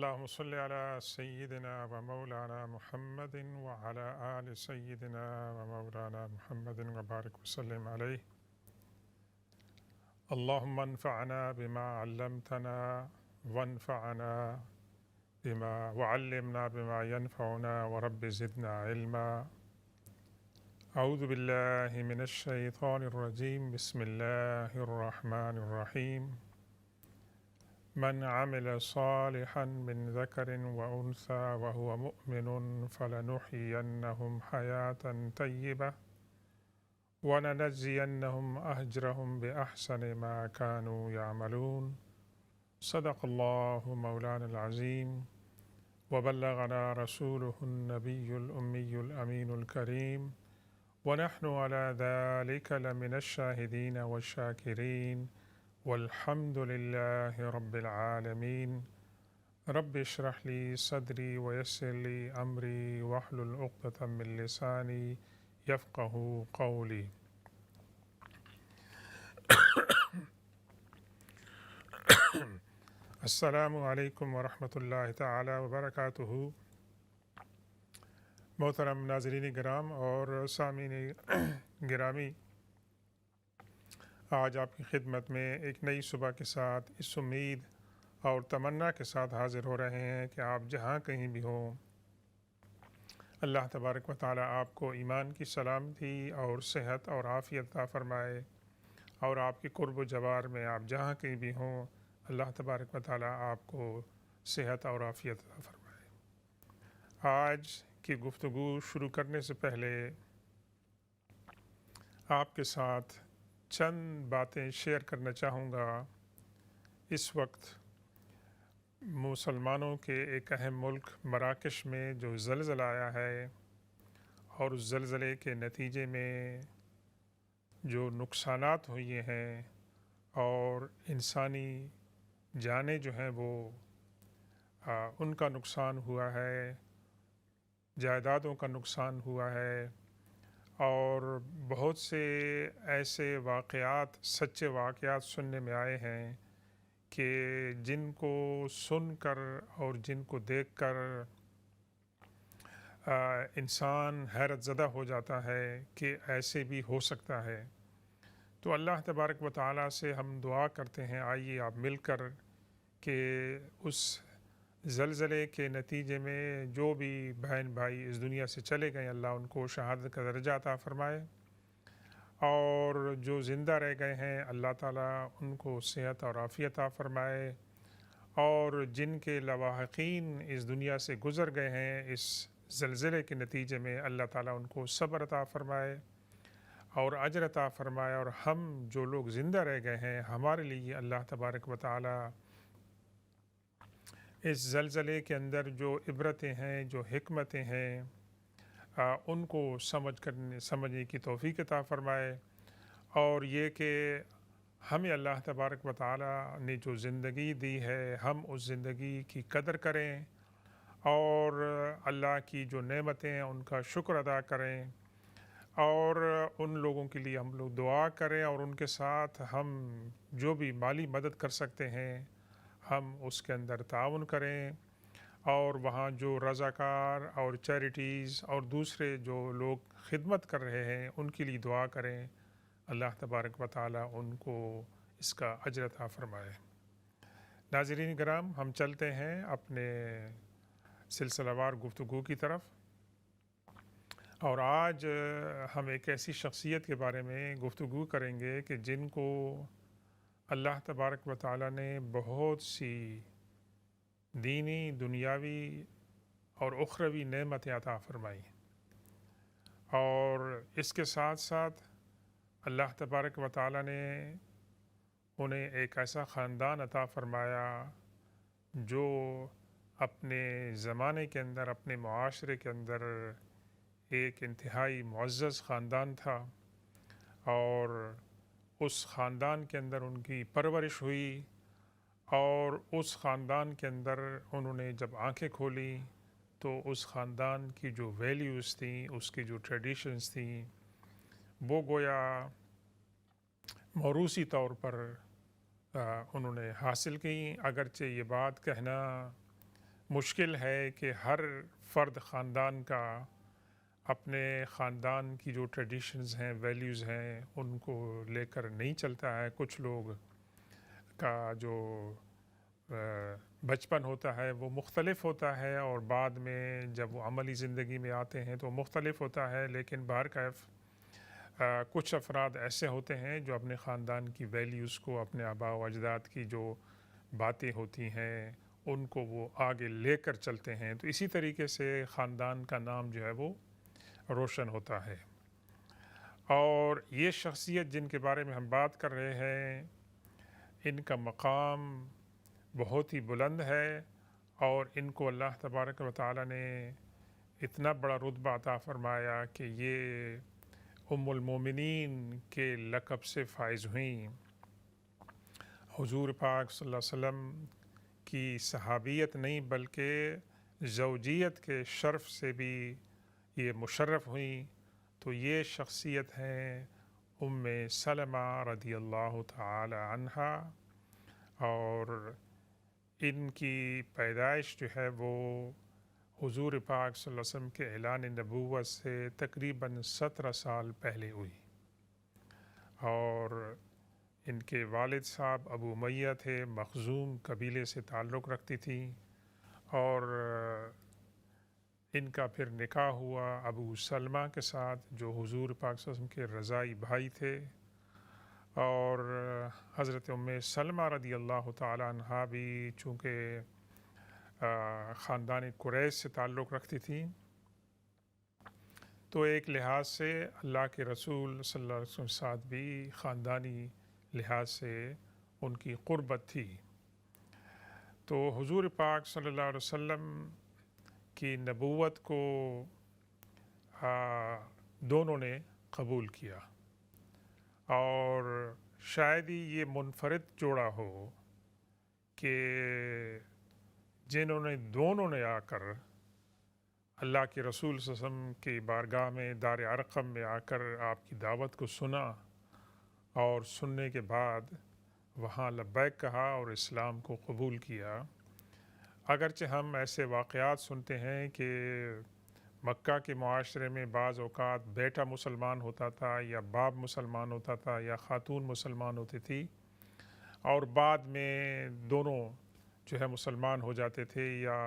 اللهم صل على سيدنا ومولانا محمد وعلى آل سيدنا ومولانا محمد وبارك وسلم عليه. اللهم انفعنا بما علمتنا وانفعنا وعلمنا بما ينفعنا ورب زدنا علما. أعوذ بالله من الشيطان الرجيم. بسم الله الرحمن الرحيم. من عمل صالحا من ذكر وأنثى وهو مؤمن فلنحيينهم حياة طيبة ونجزينهم أجرهم بأحسن ما كانوا يعملون. صدق الله مولانا العظيم وبلغنا رسوله النبي الأمي الأمين الكريم ونحن على ذلك لمن الشاهدين والشاكرين والحمد لله رب العالمين. رب اشرح لي صدري ويسر لي أمري واحلل عقدة من لساني يفقه قولي. السلام علیکم ورحمۃ اللہ تعالی وبرکاتہ. محترم ناظرین کرام اور سامعین گرامی، آج آپ کی خدمت میں ایک نئی صبح کے ساتھ اس امید اور تمنا کے ساتھ حاضر ہو رہے ہیں کہ آپ جہاں کہیں بھی ہوں، اللہ تبارک و تعالیٰ آپ کو ایمان کی سلامتی اور صحت اور عافیت عطا فرمائے، اور آپ کے قرب و جوار میں آپ جہاں کہیں بھی ہوں اللہ تبارک و تعالیٰ آپ کو صحت اور عافیت عطا فرمائے۔ آج کی گفتگو شروع کرنے سے پہلے آپ کے ساتھ چند باتیں شیئر کرنا چاہوں گا۔ اس وقت مسلمانوں کے ایک اہم ملک مراکش میں جو زلزلہ آیا ہے، اور اس زلزلے کے نتیجے میں جو نقصانات ہوئے ہیں اور انسانی جانیں جو ہیں وہ ان کا نقصان ہوا ہے، جائیدادوں کا نقصان ہوا ہے، اور بہت سے ایسے واقعات، سچے واقعات سننے میں آئے ہیں کہ جن کو سن کر اور جن کو دیکھ کر انسان حیرت زدہ ہو جاتا ہے کہ ایسے بھی ہو سکتا ہے۔ تو اللہ تبارک و تعالیٰ سے ہم دعا کرتے ہیں، آئیے آپ مل کر، کہ اس زلزلے کے نتیجے میں جو بھی بہن بھائی اس دنیا سے چلے گئے، اللہ ان کو شہادت کا درجہ عطا فرمائے، اور جو زندہ رہ گئے ہیں اللہ تعالیٰ ان کو صحت اور عافیت عطا فرمائے، اور جن کے لواحقین اس دنیا سے گزر گئے ہیں اس زلزلے کے نتیجے میں اللہ تعالیٰ ان کو صبر عطا فرمائے اور اجر عطا فرمائے، اور ہم جو لوگ زندہ رہ گئے ہیں ہمارے لیے اللہ تبارک و تعالیٰ اس زلزلے کے اندر جو عبرتیں ہیں، جو حکمتیں ہیں، ان کو سمجھنے کی توفیق عطا فرمائے، اور یہ کہ ہمیں اللہ تبارک و تعالیٰ نے جو زندگی دی ہے ہم اس زندگی کی قدر کریں، اور اللہ کی جو نعمتیں ہیں ان کا شکر ادا کریں، اور ان لوگوں کے لیے ہم لوگ دعا کریں، اور ان کے ساتھ ہم جو بھی مالی مدد کر سکتے ہیں ہم اس کے اندر تعاون کریں، اور وہاں جو رضاکار اور چیریٹیز اور دوسرے جو لوگ خدمت کر رہے ہیں ان کے لیے دعا کریں، اللہ تبارک و تعالیٰ ان کو اس کا اجر عطا فرمائے۔ ناظرین کرام، ہم چلتے ہیں اپنے سلسلہ وار گفتگو کی طرف، اور آج ہم ایک ایسی شخصیت کے بارے میں گفتگو کریں گے کہ جن کو اللہ تبارک و تعالیٰ نے بہت سی دینی، دنیاوی اور اخروی نعمتیں عطا فرمائی، اور اس کے ساتھ ساتھ اللہ تبارک و تعالیٰ نے انہیں ایک ایسا خاندان عطا فرمایا جو اپنے زمانے کے اندر، اپنے معاشرے کے اندر ایک انتہائی معزز خاندان تھا، اور اس خاندان کے اندر ان کی پرورش ہوئی، اور اس خاندان کے اندر انہوں نے جب آنکھیں کھولیں تو اس خاندان کی جو ویلیوز تھیں، اس کی جو ٹریڈیشنز تھیں، وہ گویا موروثی طور پر انہوں نے حاصل کی۔ اگرچہ یہ بات کہنا مشکل ہے کہ ہر فرد خاندان کا اپنے خاندان کی جو ٹریڈیشنز ہیں، ویلیوز ہیں، ان کو لے کر نہیں چلتا ہے۔ کچھ لوگ کا جو بچپن ہوتا ہے وہ مختلف ہوتا ہے، اور بعد میں جب وہ عملی زندگی میں آتے ہیں تو مختلف ہوتا ہے، لیکن بہرکیف کچھ افراد ایسے ہوتے ہیں جو اپنے خاندان کی ویلیوز کو، اپنے آباء و اجداد کی جو باتیں ہوتی ہیں ان کو وہ آگے لے کر چلتے ہیں، تو اسی طریقے سے خاندان کا نام جو ہے وہ روشن ہوتا ہے۔ اور یہ شخصیت جن کے بارے میں ہم بات کر رہے ہیں، ان کا مقام بہت ہی بلند ہے، اور ان کو اللہ تبارک و تعالی نے اتنا بڑا رتبہ عطا فرمایا کہ یہ ام المومنین کے لقب سے فائز ہوئیں۔ حضور پاک صلی اللہ علیہ وسلم کی صحابیت نہیں بلکہ زوجیت کے شرف سے بھی یہ مشرف ہوئیں، تو یہ شخصیت ہیں ام سلمہ رضی اللہ تعالی عنہا، اور ان کی پیدائش جو ہے وہ حضور پاک صلی اللہ علیہ وسلم کے اعلان نبوت سے تقریباً 17 سال پہلے ہوئی، اور ان کے والد صاحب ابو امیہ تھے، مخزوم قبیلے سے تعلق رکھتی تھیں، اور ان کا پھر نکاح ہوا ابو سلمہ کے ساتھ جو حضور پاک صلی اللہ علیہ وسلم کے رضاعی بھائی تھے، اور حضرت ام سلمہ رضی اللہ تعالی عنہا بھی چونکہ خاندان قریش سے تعلق رکھتی تھیں، تو ایک لحاظ سے اللہ کے رسول صلی اللہ علیہ وسلم کے ساتھ بھی خاندانی لحاظ سے ان کی قربت تھی۔ تو حضور پاک صلی اللہ علیہ وسلم کی نبوت کو دونوں نے قبول کیا، اور شاید ہی یہ منفرد جوڑا ہو کہ دونوں نے آ کر اللہ کے رسول صلی اللہ علیہ وسلم کی بارگاہ میں دار ارقم میں آ کر آپ کی دعوت کو سنا، اور سننے کے بعد وہاں لبیک کہا اور اسلام کو قبول کیا۔ اگرچہ ہم ایسے واقعات سنتے ہیں کہ مکہ کے معاشرے میں بعض اوقات بیٹا مسلمان ہوتا تھا، یا باپ مسلمان ہوتا تھا، یا خاتون مسلمان ہوتی تھی، اور بعد میں دونوں جو ہے مسلمان ہو جاتے تھے، یا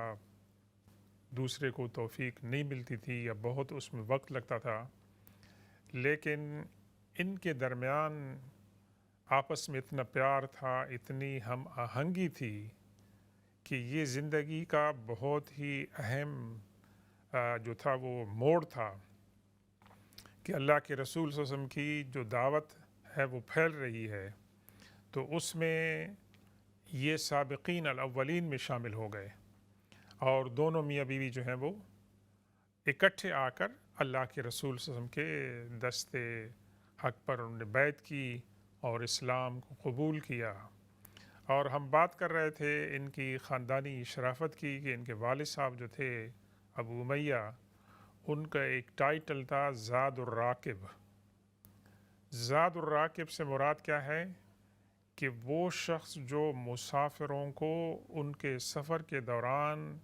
دوسرے کو توفیق نہیں ملتی تھی، یا بہت اس میں وقت لگتا تھا، لیکن ان کے درمیان آپس میں اتنا پیار تھا، اتنی ہم آہنگی تھی کہ یہ زندگی کا بہت ہی اہم جو تھا وہ موڑ تھا کہ اللہ کے رسول صلی اللہ علیہ وسلم کی جو دعوت ہے وہ پھیل رہی ہے، تو اس میں یہ سابقین الاولین میں شامل ہو گئے، اور دونوں میاں بیوی جو ہیں وہ اکٹھے آ کر اللہ کے رسول صلی اللہ علیہ وسلم کے دستے حق پر انہوں نے بیعت کی اور اسلام کو قبول کیا۔ اور ہم بات کر رہے تھے ان کی خاندانی شرافت کی کہ ان کے والد صاحب جو تھے ابو امیہ، ان کا ایک ٹائٹل تھا زاد الراکب۔ زاد الراکب سے مراد کیا ہے کہ وہ شخص جو مسافروں کو ان کے سفر کے دوران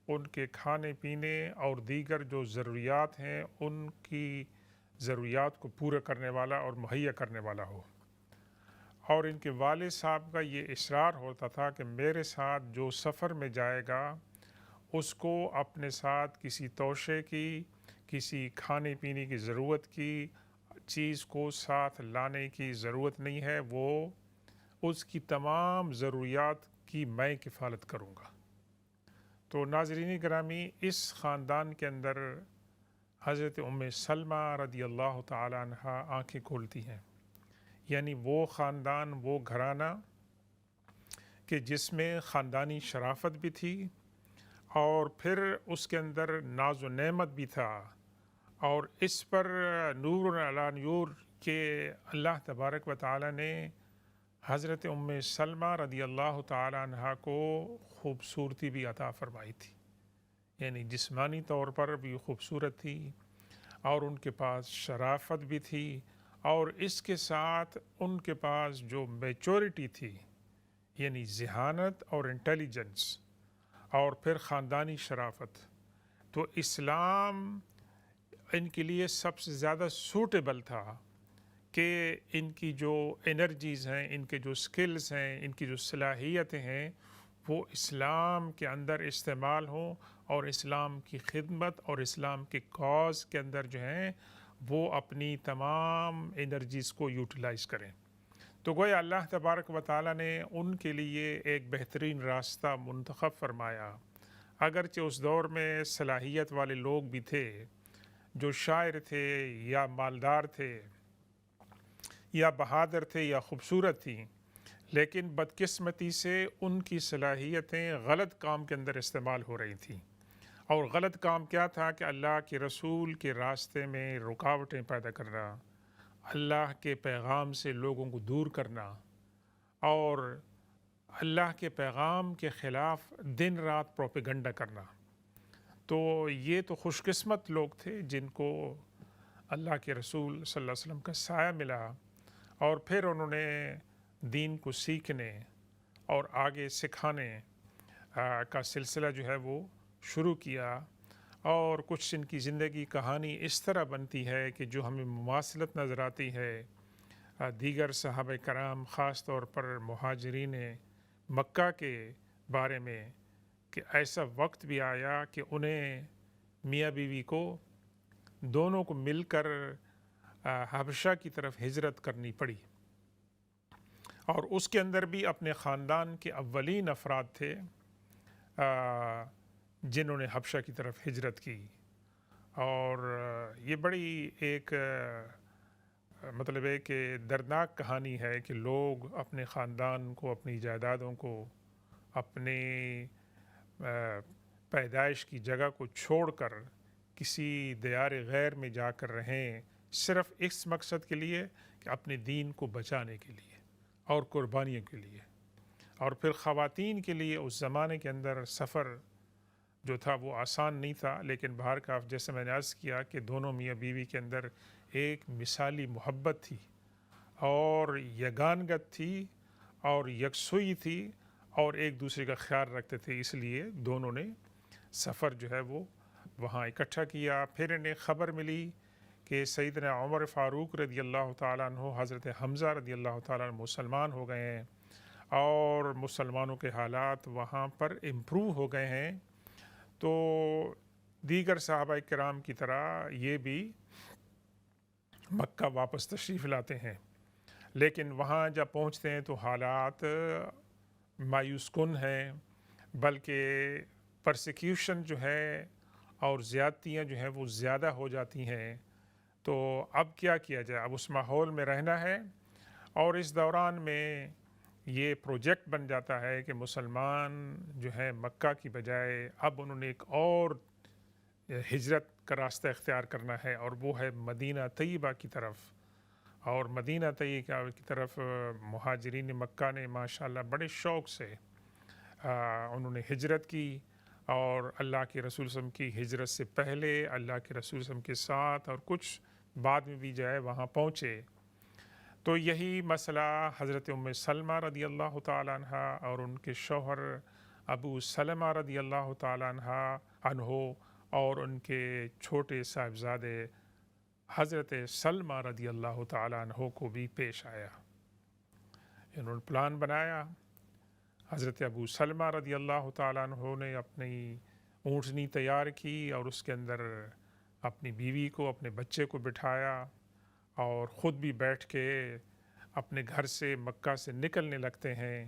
ان کے کھانے پینے اور دیگر جو ضروریات ہیں ان کی ضروریات کو پورا کرنے والا اور مہیا کرنے والا ہو۔ اور ان کے والد صاحب کا یہ اصرار ہوتا تھا کہ میرے ساتھ جو سفر میں جائے گا اس کو اپنے ساتھ کسی توشے کی، کسی کھانے پینے کی ضرورت کی چیز کو ساتھ لانے کی ضرورت نہیں ہے، وہ اس کی تمام ضروریات کی میں کفالت کروں گا۔ تو ناظرین گرامی، اس خاندان کے اندر حضرت ام سلمہ رضی اللہ تعالی عنہا آنکھیں کھولتی ہیں، یعنی وہ خاندان، وہ گھرانہ کہ جس میں خاندانی شرافت بھی تھی، اور پھر اس کے اندر ناز و نعمت بھی تھا، اور اس پر نور علی نور کہ اللہ تبارک و تعالی نے حضرت ام سلمہ رضی اللہ تعالی عنہا کو خوبصورتی بھی عطا فرمائی تھی، یعنی جسمانی طور پر بھی خوبصورت تھی، اور ان کے پاس شرافت بھی تھی، اور اس کے ساتھ ان کے پاس جو میچورٹی تھی، یعنی ذہانت اور انٹیلیجنس، اور پھر خاندانی شرافت، تو اسلام ان کے لیے سب سے زیادہ سوٹیبل تھا کہ ان کی جو انرجیز ہیں، ان کے جو سکلز ہیں، ان کی جو صلاحیتیں ہیں، وہ اسلام کے اندر استعمال ہوں اور اسلام کی خدمت اور اسلام کے کاز کے اندر جو ہیں وہ اپنی تمام انرجیز کو یوٹیلائز کریں۔ تو گویا اللہ تبارک و تعالیٰ نے ان کے لیے ایک بہترین راستہ منتخب فرمایا، اگرچہ اس دور میں صلاحیت والے لوگ بھی تھے، جو شاعر تھے یا مالدار تھے یا بہادر تھے یا خوبصورت تھیں، لیکن بدقسمتی سے ان کی صلاحیتیں غلط کام کے اندر استعمال ہو رہی تھیں۔ اور غلط کام کیا تھا کہ اللہ کے رسول کے راستے میں رکاوٹیں پیدا کرنا، اللہ کے پیغام سے لوگوں کو دور کرنا، اور اللہ کے پیغام کے خلاف دن رات پروپیگنڈا کرنا۔ تو یہ تو خوش قسمت لوگ تھے جن کو اللہ کے رسول صلی اللہ علیہ وسلم کا سایہ ملا، اور پھر انہوں نے دین کو سیکھنے اور آگے سکھانے کا سلسلہ جو ہے وہ شروع کیا۔ اور کچھ ان کی زندگی کہانی اس طرح بنتی ہے کہ جو ہمیں مماثلت نظر آتی ہے دیگر صحابہ کرام، خاص طور پر مہاجرین مکہ کے بارے میں، کہ ایسا وقت بھی آیا کہ انہیں میاں بیوی کو دونوں کو مل کر حبشہ کی طرف ہجرت کرنی پڑی، اور اس کے اندر بھی اپنے خاندان کے اولین افراد تھے جنہوں نے حبشہ کی طرف ہجرت کی۔ اور یہ بڑی ایک مطلب ہے کہ دردناک کہانی ہے کہ لوگ اپنے خاندان کو، اپنی جائیدادوں کو، اپنی پیدائش کی جگہ کو چھوڑ کر کسی دیار غیر میں جا کر رہیں، صرف اس مقصد کے لیے کہ اپنے دین کو بچانے کے لیے اور قربانیوں کے لیے۔ اور پھر خواتین کے لیے اس زمانے کے اندر سفر جو تھا وہ آسان نہیں تھا، لیکن باہر کا جیسے میں نے عرض کیا کہ دونوں میاں بیوی کے اندر ایک مثالی محبت تھی اور یگانگت تھی اور یکسوئی تھی اور ایک دوسرے کا خیال رکھتے تھے، اس لیے دونوں نے سفر جو ہے وہ وہاں اکٹھا کیا۔ پھر انہیں خبر ملی کہ سیدنا عمر فاروق رضی اللہ تعالیٰ عنہ، حضرت حمزہ رضی اللہ تعالیٰ عنہ مسلمان ہو گئے ہیں اور مسلمانوں کے حالات وہاں پر امپروو ہو گئے ہیں۔ تو دیگر صحابہ کرام کی طرح یہ بھی مکہ واپس تشریف لاتے ہیں، لیکن وہاں جب پہنچتے ہیں تو حالات مایوس کن ہیں، بلکہ پرسیکیوشن جو ہے اور زیادتیاں جو ہیں وہ زیادہ ہو جاتی ہیں۔ تو اب کیا کیا جائے؟ اب اس ماحول میں رہنا ہے، اور اس دوران میں یہ پروجیکٹ بن جاتا ہے کہ مسلمان جو ہے مکہ کی بجائے اب انہوں نے ایک اور ہجرت کا راستہ اختیار کرنا ہے، اور وہ ہے مدینہ طیبہ کی طرف۔ اور مدینہ طیبہ کی طرف مہاجرین مکہ نے ماشاءاللہ بڑے شوق سے انہوں نے ہجرت کی، اور اللہ کے رسول صلی اللہ علیہ وسلم کی ہجرت سے پہلے اللہ کے رسول صلی اللہ علیہ وسلم کے ساتھ، اور کچھ بعد میں بھی جو ہے وہاں پہنچے۔ تو یہی مسئلہ حضرت ام سلمہ رضی اللہ تعالیٰ عنہ اور ان کے شوہر ابو سلمہ رضی اللہ تعالیٰ عنہ اور ان کے چھوٹے صاحبزادے حضرت سلمہ رضی اللہ تعالیٰ عنہ کو بھی پیش آیا۔ انہوں نے پلان بنایا۔ حضرت ابو سلمہ رضی اللہ تعالیٰ عنہ نے اپنی اونٹنی تیار کی اور اس کے اندر اپنی بیوی کو، اپنے بچے کو بٹھایا، اور خود بھی بیٹھ کے اپنے گھر سے مکہ سے نکلنے لگتے ہیں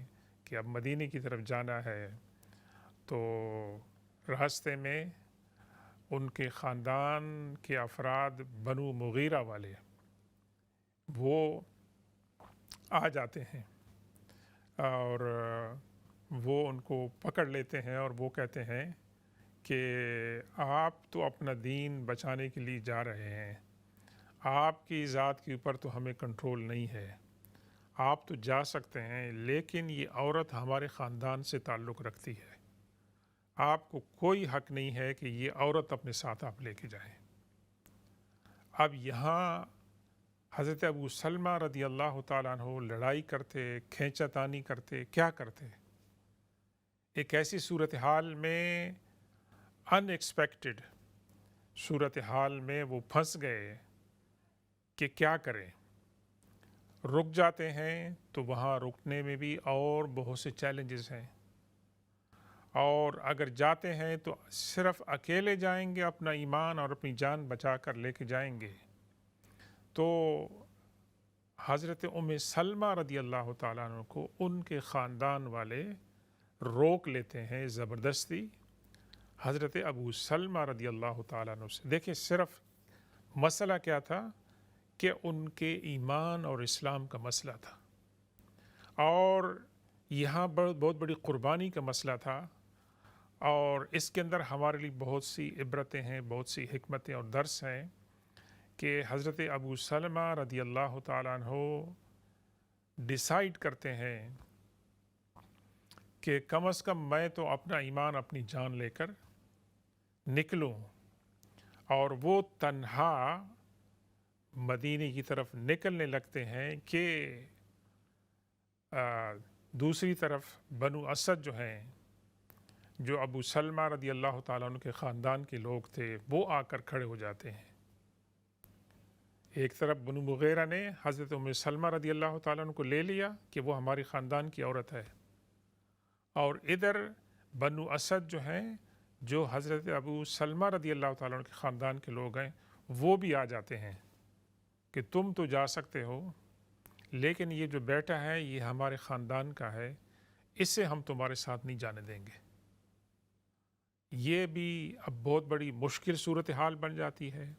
کہ اب مدینے کی طرف جانا ہے۔ تو راستے میں ان کے خاندان کے افراد بنو مغیرہ والے وہ آ جاتے ہیں، اور وہ ان کو پکڑ لیتے ہیں، اور وہ کہتے ہیں کہ آپ تو اپنا دین بچانے کے لیے جا رہے ہیں، آپ کی ذات کے اوپر تو ہمیں کنٹرول نہیں ہے، آپ تو جا سکتے ہیں، لیکن یہ عورت ہمارے خاندان سے تعلق رکھتی ہے، آپ کو کوئی حق نہیں ہے کہ یہ عورت اپنے ساتھ آپ لے کے جائیں۔ اب یہاں حضرت ابو سلمہ رضی اللہ تعالیٰ عنہ لڑائی کرتے، کھینچا تانی کرتے، کیا کرتے؟ ایک ایسی صورتحال میں ان ایکسپیکٹڈ صورتحال میں وہ پھنس گئے کہ کیا کریں. رک جاتے ہیں تو وہاں رکنے میں بھی اور بہت سے چیلنجز ہیں، اور اگر جاتے ہیں تو صرف اکیلے جائیں گے، اپنا ایمان اور اپنی جان بچا کر لے کے جائیں گے. تو حضرت ام سلمہ رضی اللہ تعالیٰ عنہ کو ان کے خاندان والے روک لیتے ہیں زبردستی حضرت ابو سلمہ رضی اللہ تعالیٰ عنہ سے. دیکھیں صرف مسئلہ کیا تھا کہ ان کے ایمان اور اسلام کا مسئلہ تھا، اور یہاں بہت بڑی قربانی کا مسئلہ تھا، اور اس کے اندر ہمارے لیے بہت سی عبرتیں ہیں، بہت سی حکمتیں اور درس ہیں کہ حضرت ابو سلمہ رضی اللہ تعالیٰ عنہ ڈیسائیڈ کرتے ہیں کہ کم از کم میں تو اپنا ایمان اپنی جان لے کر نکلوں، اور وہ تنہا مدینے کی طرف نکلنے لگتے ہیں کہ دوسری طرف بنو اسد جو ہیں، جو ابو سلمہ رضی اللہ تعالیٰ عنہ کے خاندان کے لوگ تھے، وہ آ کر کھڑے ہو جاتے ہیں. ایک طرف بنو مغیرہ نے حضرت ام سلمہ رضی اللہ تعالیٰ عنہ کو لے لیا کہ وہ ہماری خاندان کی عورت ہے، اور ادھر بنو اسد جو ہیں، جو حضرت ابو سلمہ رضی اللہ تعالیٰ عنہ کے خاندان کے لوگ ہیں، وہ بھی آ جاتے ہیں کہ تم تو جا سکتے ہو، لیکن یہ جو بیٹا ہے یہ ہمارے خاندان کا ہے، اسے ہم تمہارے ساتھ نہیں جانے دیں گے. یہ بھی اب بہت بڑی مشکل صورتحال بن جاتی ہے.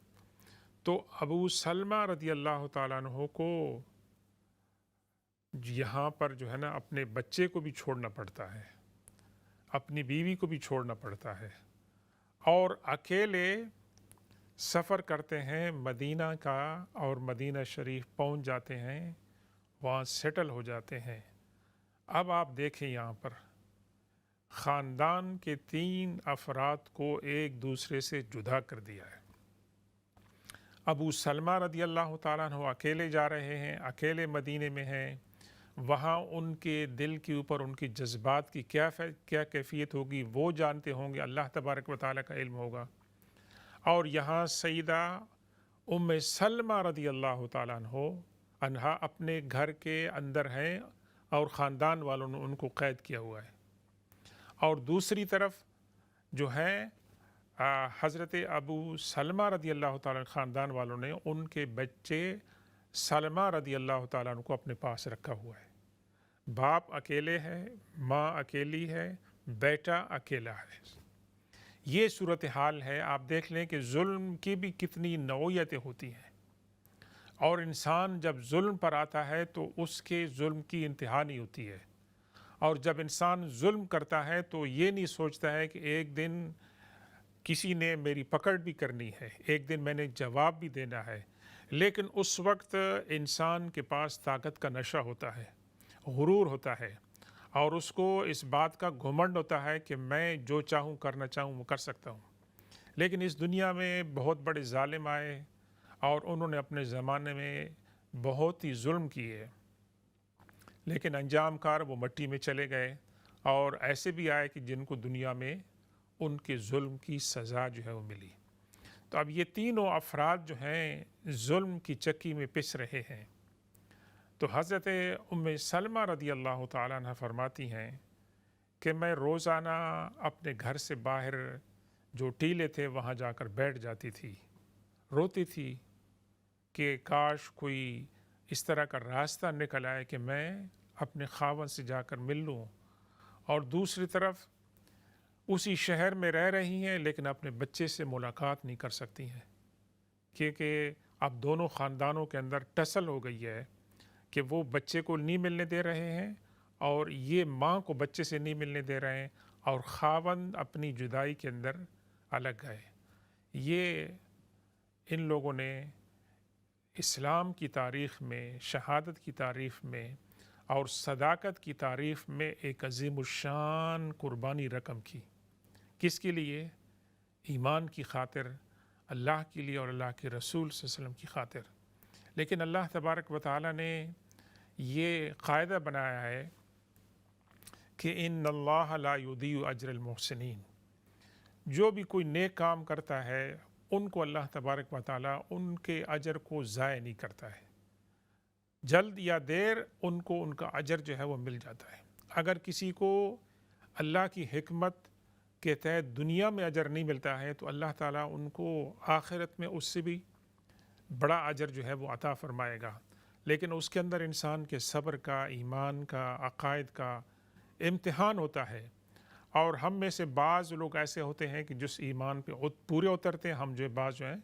تو ابو سلمہ رضی اللہ تعالیٰ عنہ کو یہاں پر جو ہے نا اپنے بچے کو بھی چھوڑنا پڑتا ہے، اپنی بیوی کو بھی چھوڑنا پڑتا ہے، اور اکیلے سفر کرتے ہیں مدینہ کا، اور مدینہ شریف پہنچ جاتے ہیں، وہاں سیٹل ہو جاتے ہیں. اب آپ دیکھیں یہاں پر خاندان کے 3 افراد کو ایک دوسرے سے جدا کر دیا ہے. ابو سلمہ رضی اللہ تعالیٰ عنہ اکیلے جا رہے ہیں، اکیلے مدینے میں ہیں، وہاں ان کے دل کے اوپر ان کی جذبات کی کیا کیفیت ہوگی وہ جانتے ہوں گے، اللہ تبارک و تعالیٰ کا علم ہوگا. اور یہاں سیدہ ام سلمہ رضی اللہ تعالیٰ عنہا اپنے گھر کے اندر ہیں، اور خاندان والوں نے ان کو قید کیا ہوا ہے. اور دوسری طرف جو ہے حضرت ابو سلمہ رضی اللہ تعالیٰ خاندان والوں نے ان کے بچے سلمہ رضی اللہ تعالیٰ عنہ کو اپنے پاس رکھا ہوا ہے. باپ اکیلے ہے، ماں اکیلی ہے، بیٹا اکیلا ہے. یہ صورتحال ہے. آپ دیکھ لیں کہ ظلم کی بھی کتنی نوعیتیں ہوتی ہیں، اور انسان جب ظلم پر آتا ہے تو اس کے ظلم کی انتہا نہیں ہوتی ہے. اور جب انسان ظلم کرتا ہے تو یہ نہیں سوچتا ہے کہ ایک دن کسی نے میری پکڑ بھی کرنی ہے، ایک دن میں نے جواب بھی دینا ہے. لیکن اس وقت انسان کے پاس طاقت کا نشہ ہوتا ہے، غرور ہوتا ہے، اور اس کو اس بات کا گھمنڈ ہوتا ہے کہ میں جو چاہوں کرنا چاہوں وہ کر سکتا ہوں. لیکن اس دنیا میں بہت بڑے ظالم آئے، اور انہوں نے اپنے زمانے میں بہت ہی ظلم کیے، لیکن انجام کار وہ مٹی میں چلے گئے. اور ایسے بھی آئے کہ جن کو دنیا میں ان کے ظلم کی سزا جو ہے وہ ملی. تو اب یہ تینوں افراد جو ہیں ظلم کی چکی میں پس رہے ہیں. تو حضرت ام سلمہ رضی اللہ تعالیٰ عنہ فرماتی ہیں کہ میں روزانہ اپنے گھر سے باہر جو ٹیلے تھے وہاں جا کر بیٹھ جاتی تھی، روتی تھی کہ کاش کوئی اس طرح کا راستہ نکل آئے کہ میں اپنے خاوند سے جا کر مل لوں. اور دوسری طرف اسی شہر میں رہ رہی ہیں لیکن اپنے بچے سے ملاقات نہیں کر سکتی ہیں، کیونکہ اب دونوں خاندانوں کے اندر ٹسل ہو گئی ہے کہ وہ بچے کو نہیں ملنے دے رہے ہیں، اور یہ ماں کو بچے سے نہیں ملنے دے رہے ہیں، اور خاوند اپنی جدائی کے اندر الگ گئے. یہ ان لوگوں نے اسلام کی تاریخ میں، شہادت کی تاریخ میں اور صداقت کی تاریخ میں ایک عظیم الشان قربانی رقم کی. کس کے لیے؟ ایمان کی خاطر، اللہ کے لیے اور اللہ کے رسول صلی اللہ علیہ وسلم کی خاطر. لیکن اللہ تبارک و تعالیٰ نے یہ قاعدہ بنایا ہے کہ ان اللہ لا یضیع اجر المحسنین، جو بھی کوئی نیک کام کرتا ہے ان کو اللہ تبارک و تعالیٰ ان کے اجر کو ضائع نہیں کرتا ہے، جلد یا دیر ان کو ان کا اجر جو ہے وہ مل جاتا ہے۔ اگر کسی کو اللہ کی حکمت کے تحت دنیا میں اجر نہیں ملتا ہے تو اللہ تعالیٰ ان کو آخرت میں اس سے بھی بڑا اجر جو ہے وہ عطا فرمائے گا، لیکن اس کے اندر انسان کے صبر کا، ایمان کا، عقائد کا امتحان ہوتا ہے۔ اور ہم میں سے بعض لوگ ایسے ہوتے ہیں کہ جس ایمان پہ پورے اترتے ہیں، ہم جو بعض جو ہیں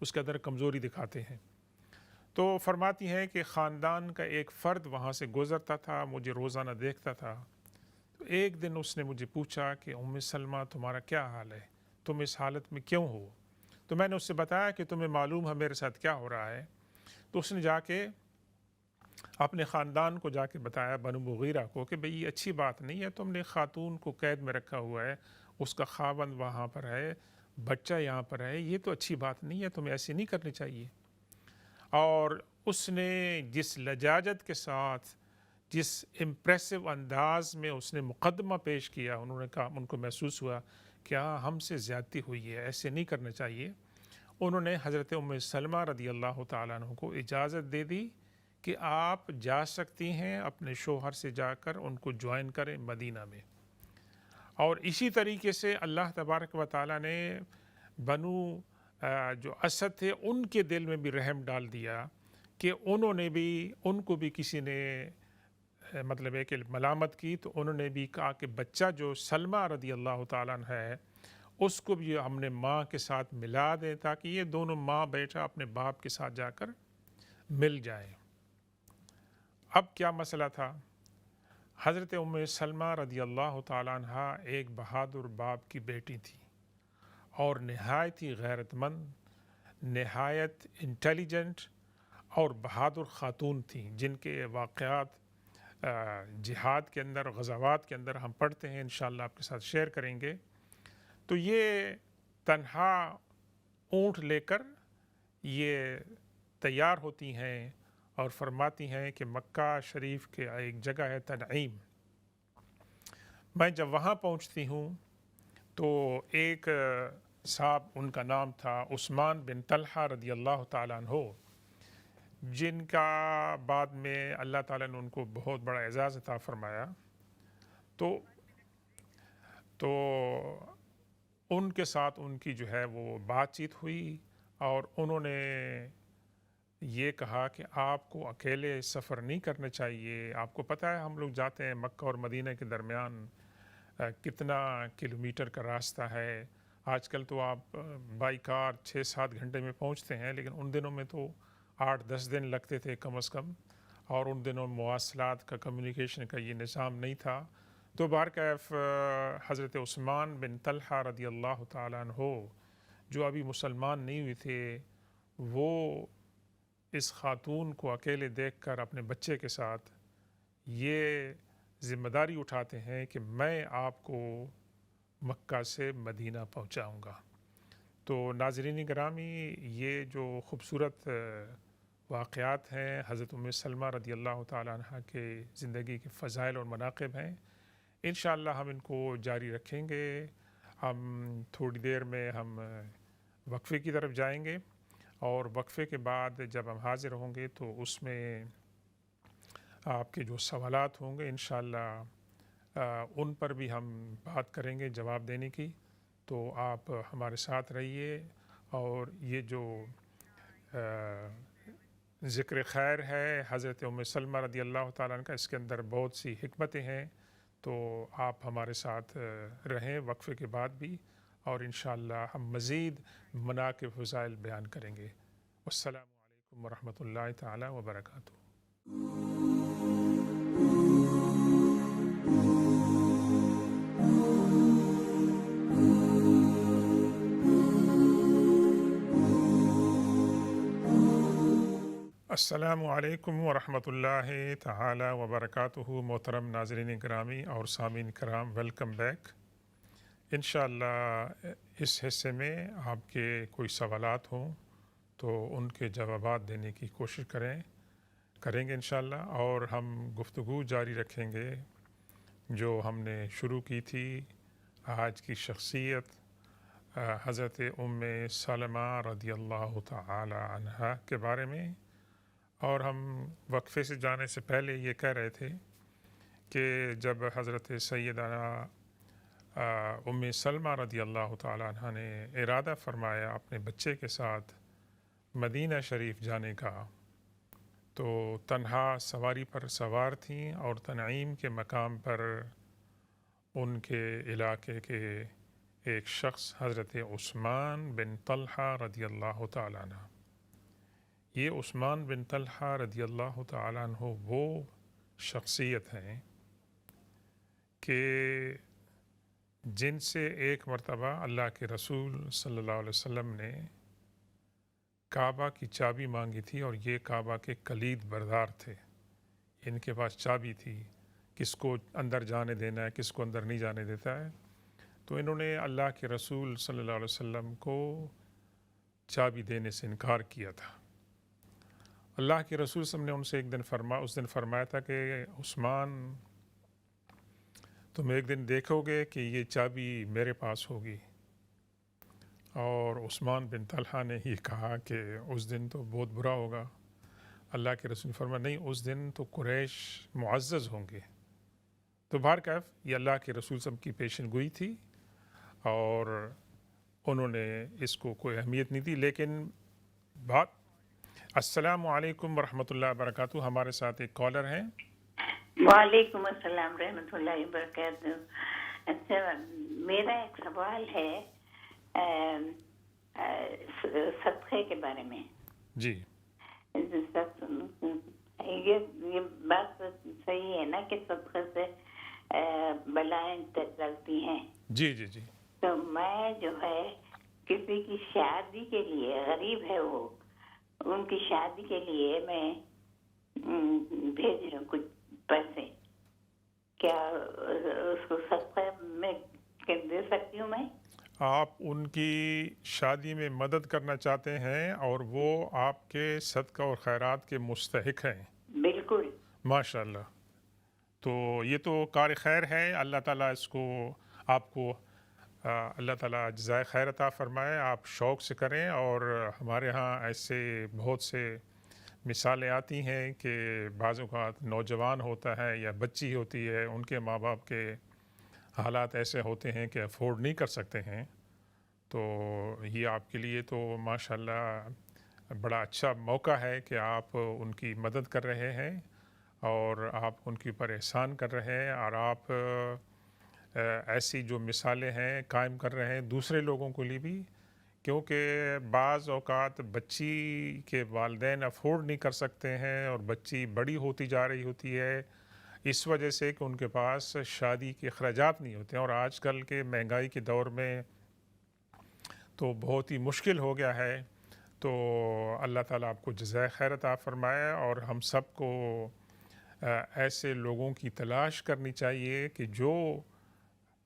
اس کے اندر کمزوری دکھاتے ہیں۔ تو فرماتی ہیں کہ خاندان کا ایک فرد وہاں سے گزرتا تھا، مجھے روزانہ دیکھتا تھا، تو ایک دن اس نے مجھے پوچھا کہ ام سلمہ تمہارا کیا حال ہے، تم اس حالت میں کیوں ہو؟ تو میں نے اس سے بتایا کہ تمہیں معلوم ہے میرے ساتھ کیا ہو رہا ہے۔ تو اس نے جا کے اپنے خاندان کو جا کے بتایا، بنو مغیرہ کو، کہ بھئی یہ اچھی بات نہیں ہے، تم نے خاتون کو قید میں رکھا ہوا ہے، اس کا خاوند وہاں پر ہے، بچہ یہاں پر ہے، یہ تو اچھی بات نہیں ہے، تمہیں ایسے نہیں کرنی چاہیے۔ اور اس نے جس لجاجت کے ساتھ، جس امپریسو انداز میں اس نے مقدمہ پیش کیا، انہوں نے کہا، ان کو محسوس ہوا کہ ہاں ہم سے زیادتی ہوئی ہے، ایسے نہیں کرنا چاہیے۔ انہوں نے حضرت ام سلمہ رضی اللہ تعالیٰ عنہ کو اجازت دے دی کہ آپ جا سکتی ہیں، اپنے شوہر سے جا کر ان کو جوائن کریں مدینہ میں۔ اور اسی طریقے سے اللہ تبارک و تعالیٰ نے بنو جو اسد تھے ان کے دل میں بھی رحم ڈال دیا کہ انہوں نے بھی، ان کو بھی کسی نے مطلب ہے کہ ملامت کی، تو انہوں نے بھی کہا کہ بچہ جو سلمہ رضی اللہ تعالیٰ عنہ ہے اس کو بھی ہم نے ماں کے ساتھ ملا دیں، تاکہ یہ دونوں ماں بیٹا اپنے باپ کے ساتھ جا کر مل جائیں۔ اب کیا مسئلہ تھا؟ حضرت ام سلمہ رضی اللہ تعالیٰ عنہ ایک بہادر باپ کی بیٹی تھی اور نہایت ہی غیرت مند، نہایت انٹیلیجنٹ اور بہادر خاتون تھیں، جن کے واقعات جہاد کے اندر، غزوات کے اندر ہم پڑھتے ہیں، انشاءاللہ آپ کے ساتھ شیئر کریں گے۔ تو یہ تنہا اونٹ لے کر یہ تیار ہوتی ہیں اور فرماتی ہیں کہ مکہ شریف کے ایک جگہ ہے تنعیم، میں جب وہاں پہنچتی ہوں تو ایک صاحب، ان کا نام تھا عثمان بن طلحہ رضی اللہ تعالیٰ عنہ، جن کا بعد میں اللہ تعالیٰ نے ان کو بہت بڑا اعزاز عطا فرمایا، تو ان کے ساتھ ان کی جو ہے وہ بات چیت ہوئی اور انہوں نے یہ کہا کہ آپ کو اکیلے سفر نہیں کرنا چاہیے، آپ کو پتہ ہے ہم لوگ جاتے ہیں مکہ اور مدینہ کے درمیان کتنا کلومیٹر کا راستہ ہے، آج کل تو آپ بائی کار 6-7 گھنٹے میں پہنچتے ہیں، لیکن ان دنوں میں تو 8-10 دن لگتے تھے کم از کم، اور ان دنوں مواصلات کا، کمیونیکیشن کا یہ نظام نہیں تھا۔ تو بہرکیف حضرت عثمان بن طلحہ رضی اللہ تعالیٰ عنہ جو ابھی مسلمان نہیں ہوئے تھے، وہ اس خاتون کو اکیلے دیکھ کر اپنے بچے کے ساتھ یہ ذمہ داری اٹھاتے ہیں کہ میں آپ کو مکہ سے مدینہ پہنچاؤں گا۔ تو ناظرین گرامی، یہ جو خوبصورت واقعات ہیں حضرت ام سلمہ رضی اللہ تعالیٰ عنہ کے زندگی کے فضائل اور مناقب ہیں، انشاءاللہ ہم ان کو جاری رکھیں گے۔ ہم تھوڑی دیر میں ہم وقفے کی طرف جائیں گے، اور وقفے کے بعد جب ہم حاضر ہوں گے تو اس میں آپ کے جو سوالات ہوں گے انشاءاللہ ان پر بھی ہم بات کریں گے، جواب دینے کی۔ تو آپ ہمارے ساتھ رہیے، اور یہ جو ذکر خیر ہے حضرت ام سلمہ رضی اللہ تعالیٰ عنہ کا، اس کے اندر بہت سی حکمتیں ہیں، تو آپ ہمارے ساتھ رہیں وقفے کے بعد بھی، اور انشاءاللہ ہم مزید مناقب فضائل بیان کریں گے۔ السلام علیکم ورحمۃ اللہ تعالیٰ وبرکاتہ۔ السلام علیکم ورحمۃ اللہ تعالیٰ وبرکاتہ۔ محترم ناظرین گرامی اور سامعین کرام، ویلکم بیک۔ انشاءاللہ اس حصے میں آپ کے کوئی سوالات ہوں تو ان کے جوابات دینے کی کوشش کریں گے انشاءاللہ، اور ہم گفتگو جاری رکھیں گے جو ہم نے شروع کی تھی آج کی شخصیت حضرت ام سلمہ رضی اللہ تعالی عنہا کے بارے میں، اور ہم وقفے سے جانے سے پہلے یہ کہہ رہے تھے کہ جب حضرت سیدنا ام سلمہ رضی اللہ تعالی عنہ نے ارادہ فرمایا اپنے بچے کے ساتھ مدینہ شریف جانے کا، تو تنہا سواری پر سوار تھیں اور تنعیم کے مقام پر ان کے علاقے کے ایک شخص حضرت عثمان بن طلحہ رضی اللہ تعالیٰ عنہ، یہ عثمان بن طلحہ رضی اللہ تعالیٰ عنہ وہ شخصیت ہیں کہ جن سے ایک مرتبہ اللہ کے رسول صلی اللہ علیہ وسلم نے کعبہ کی چابی مانگی تھی، اور یہ کعبہ کے کلید بردار تھے، ان کے پاس چابی تھی، کس کو اندر جانے دینا ہے، کس کو اندر نہیں جانے دیتا ہے۔ تو انہوں نے اللہ کے رسول صلی اللہ علیہ وسلم کو چابی دینے سے انکار کیا تھا۔ اللہ کے رسول صلی اللہ علیہ وسلم نے ان سے ایک دن اس دن فرمایا تھا کہ عثمان، تم ایک دن دیکھو گے کہ یہ چابی میرے پاس ہوگی۔ اور عثمان بن طلحہ نے یہ کہا کہ اس دن تو بہت برا ہوگا۔ اللہ کے رسول نے فرمایا نہیں، اس دن تو قریش معزز ہوں گے۔ تو بہرکیف یہ اللہ کے رسول صلی اللہ علیہ وسلم کی پیشن گوئی تھی، اور انہوں نے اس کو کوئی اہمیت نہیں دی۔ لیکن السلام علیکم ورحمۃ اللہ وبرکاتہ، ہمارے ساتھ ایک کالر ہیں۔ وعلیکم السلام رحمۃ اللہ وبرکاتہ۔ اچھا، میرا ایک سوال ہے صدقے کے بارے میں۔ جی، یہ بات صحیح ہے نا کہ صدقے سے بلائیں ٹلتی ہیں؟ جی جی جی۔ تو میں جو ہے کسی کی شادی کے لیے، غریب ہے وہ، ان کی شادی کے لیے میں بھیج رہا ہوں کچھ پیسے، کیا اس کو صدقے میں دے سکتی ہوں میں؟ آپ ان کی شادی میں مدد کرنا چاہتے ہیں اور وہ آپ کے صدقہ اور خیرات کے مستحق ہیں؟ بالکل، ماشاء اللہ۔ تو یہ تو کار خیر ہے، اللہ تعالیٰ اس کو آپ کو اللہ تعالیٰ جزائے خیر عطا فرمائے، آپ شوق سے کریں۔ اور ہمارے ہاں ایسے بہت سے مثالیں آتی ہیں کہ بعض اوقات نوجوان ہوتا ہے یا بچی ہوتی ہے، ان کے ماں باپ کے حالات ایسے ہوتے ہیں کہ افورڈ نہیں کر سکتے ہیں، تو یہ آپ کے لیے تو ماشاءاللہ بڑا اچھا موقع ہے کہ آپ ان کی مدد کر رہے ہیں اور آپ ان کے اوپر احسان کر رہے ہیں، اور آپ ایسی جو مثالیں ہیں قائم کر رہے ہیں دوسرے لوگوں کے لیے بھی، کیونکہ بعض اوقات بچی کے والدین افورڈ نہیں کر سکتے ہیں اور بچی بڑی ہوتی جا رہی ہوتی ہے اس وجہ سے کہ ان کے پاس شادی کے اخراجات نہیں ہوتے ہیں، اور آج کل کے مہنگائی کے دور میں تو بہت ہی مشکل ہو گیا ہے۔ تو اللہ تعالیٰ آپ کو جزائے خیر عطا فرمائے، اور ہم سب کو ایسے لوگوں کی تلاش کرنی چاہیے کہ جو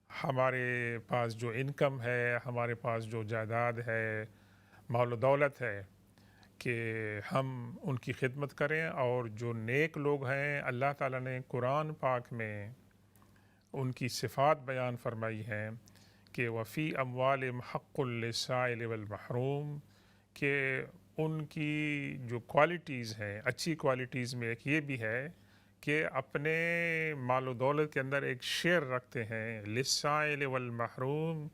ہمارے پاس جو انکم ہے، ہمارے پاس جو جائیداد ہے، مال و دولت ہے، کہ ہم ان کی خدمت کریں۔ اور جو نیک لوگ ہیں، اللہ تعالیٰ نے قرآن پاک میں ان کی صفات بیان فرمائی ہیں کہ وفی اموالہم حق للسائل والمحروم، کہ ان کی جو کوالٹیز ہیں، اچھی کوالٹیز میں ایک یہ بھی ہے کہ اپنے مال و دولت کے اندر ایک شیئر رکھتے ہیں للسائل والمحروم۔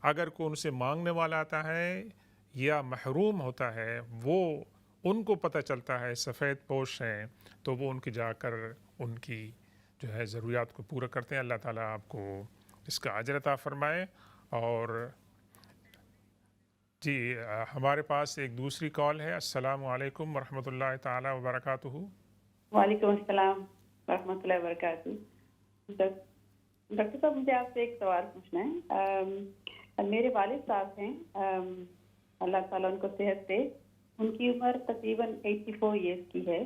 اگر کوئی ان سے مانگنے والا آتا ہے یا محروم ہوتا ہے، وہ ان کو پتہ چلتا ہے سفید پوش ہیں، تو وہ ان کی جا کر ان کی جو ہے ضروریات کو پورا کرتے ہیں۔ اللہ تعالیٰ آپ کو اس کا اجر عطا فرمائے۔ اور جی، ہمارے پاس ایک دوسری کال ہے۔ السلام علیکم ورحمۃ اللہ تعالیٰ وبرکاتہ۔ وعلیکم السلام ورحمۃ اللہ وبرکاتہ۔ ڈاکٹر صاحب، مجھے آپ سے ایک سوال پوچھنا ہے۔ میرے والد صاحب ہیں، اللہ تعالیٰ ان کو صحت دے، ان کی عمر تقریباً 84 ایئرس کی ہے۔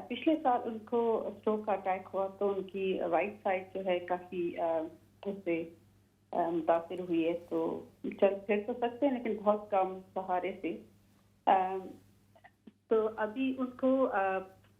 پچھلے سال ان کو اسٹروک کا اٹیک ہوا تو ان کی رائٹ سائڈ جو ہے کافی اس سے متاثر ہوئی ہے، تو چل پھر تو سکتے ہیں لیکن بہت کم سہارے سے۔ تو ابھی ان کو